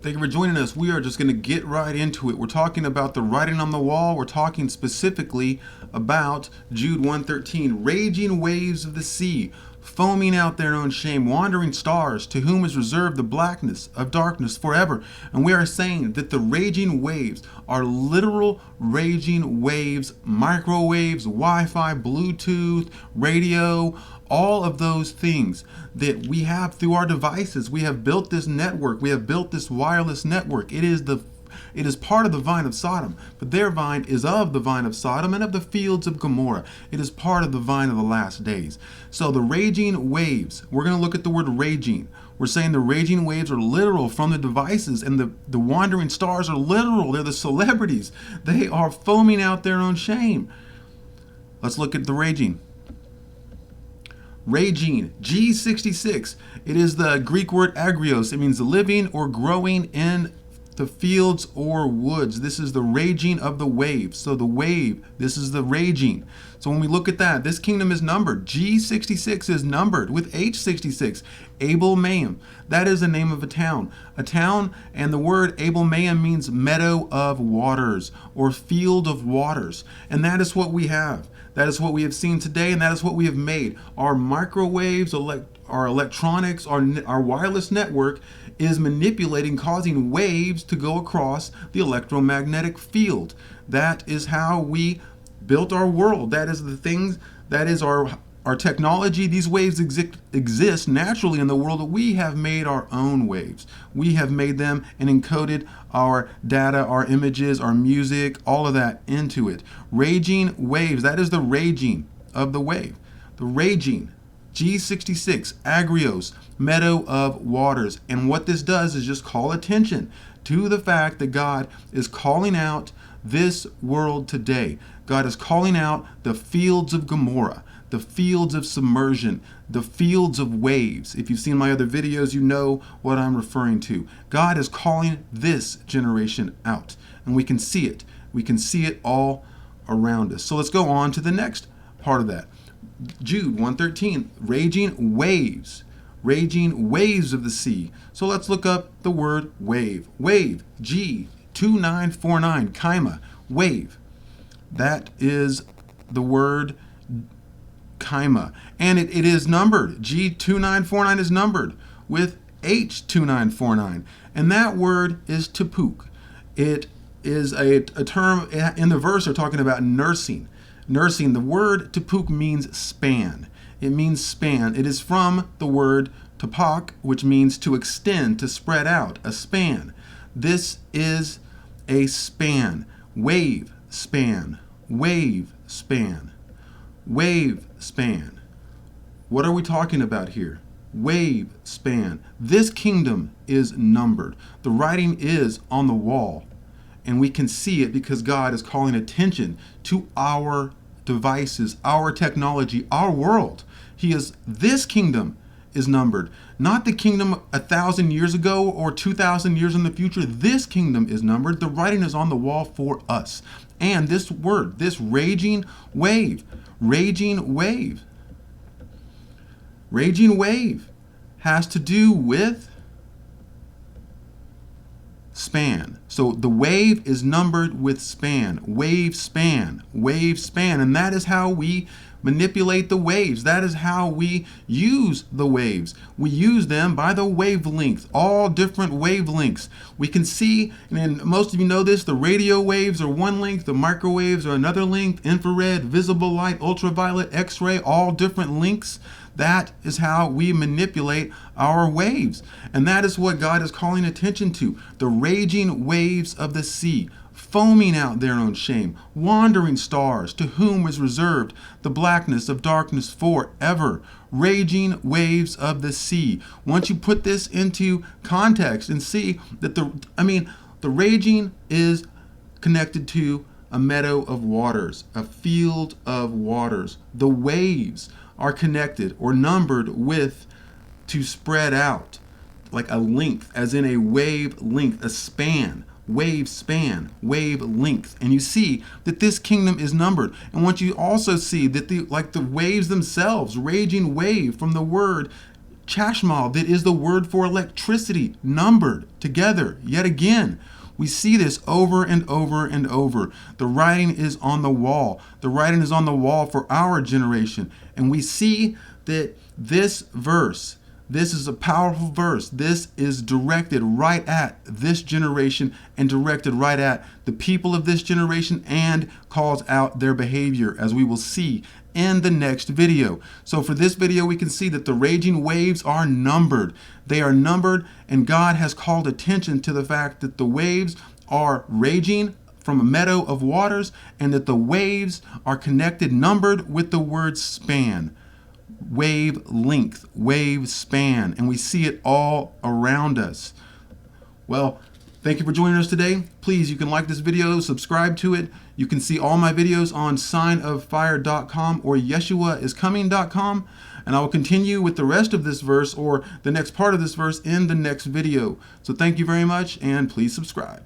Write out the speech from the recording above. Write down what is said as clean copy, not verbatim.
Thank you for joining us. We are just going to get right into it. We're talking about the writing on the wall. We're talking specifically about Jude 1:13, raging waves of the sea, foaming out their own shame, wandering stars, to whom is reserved the blackness of darkness forever. And we are saying that the raging waves are literal raging waves, microwaves, Wi-Fi, Bluetooth, radio, all of those things that we have through our devices. We have built this network. We have built this wireless network. It is part of the vine of Sodom, but their vine is of the vine of Sodom and of the fields of Gomorrah. It is part of the vine of the last days. So the raging waves, we're going to look at the word raging. We're saying the raging waves are literal from the devices, and the wandering stars are literal. They're the celebrities. They are foaming out their own shame. Let's look at the raging. Raging, G66. It is the Greek word agrios. It means living or growing in the fields or woods. This is the raging of the wave. So the wave, this is the raging. So when we look at that, this kingdom is numbered. G66 is numbered with H66. Abel Mayim. That is the name of a town. A town, and the word Abel Mayim means meadow of waters or field of waters. And that is what we have. That is what we have seen today, and that is what we have made. Our microwaves, our electronics, our wireless network is manipulating, causing waves to go across the electromagnetic field. That is how we built our world. That is the things, that is our technology. These waves exist naturally in the world, but we have made our own waves. We have made them and encoded our data, our images, our music, all of that into it. Raging waves, that is the raging of the wave. The raging, G66, agrios, meadow of waters. And what this does is just call attention to the fact that God is calling out this world today. God is calling out the fields of Gomorrah, the fields of submersion, the fields of waves. If you've seen my other videos, you know what I'm referring to. God is calling this generation out, and we can see it. We can see it all around us. So let's go on to the next part of that. Jude 1:13, raging waves of the sea. So let's look up the word wave. Wave, G2949, Kaima, wave. That is the word Kaima. And it is numbered. G2949 is numbered with H2949. And that word is tapuk. It is a term in the verse. They're talking about nursing. Nursing. The word tapuk means span. It means span. It is from the word tapak, which means to extend, to spread out, a span. This is a span. Wave span. Wave span. Wave span. What are we talking about here? Wave span. This kingdom is numbered. The writing is on the wall, and we can see it because God is calling attention to our devices, our technology, our world. This kingdom is numbered. Not the kingdom 1,000 years ago or 2,000 years in the future. This kingdom is numbered. The writing is on the wall for us. And this word, this raging wave has to do with span. So the wave is numbered with span, wave span, and that is how we manipulate the waves. That is how we use the waves. We use them by the wavelength, all different wavelengths. We can see, and most of you know this, the radio waves are one length, the microwaves are another length, infrared, visible light, ultraviolet, X-ray, all different lengths. That is how we manipulate our waves. And that is what God is calling attention to. The raging waves of the sea, foaming out their own shame, wandering stars, to whom is reserved the blackness of darkness forever. Raging waves of the sea. Once you put this into context and see that the raging is connected to a meadow of waters, a field of waters. The waves are connected or numbered with to spread out, like a length, as in a wave length, a span, wave span, wave length. And you see that this kingdom is numbered. And once you also see that the waves themselves, raging wave from the word Chashmal, that is the word for electricity, numbered together yet again. We see this over and over and over. The writing is on the wall. The writing is on the wall for our generation. And we see that this verse, this is a powerful verse. This is directed right at this generation and directed right at the people of this generation and calls out their behavior, as we will see in the next video. So for this video, we can see that the raging waves are numbered. They are numbered, and God has called attention to the fact that the waves are raging from a meadow of waters, and that the waves are connected, numbered with the word span. Wave length, wave span, and we see it all around us. Well, thank you for joining us today. Please, you can like this video, subscribe to it. You can see all my videos on signoffire.com or yeshuaiscoming.com, and I will continue with the rest of this verse or the next part of this verse in the next video. So thank you very much, and please subscribe.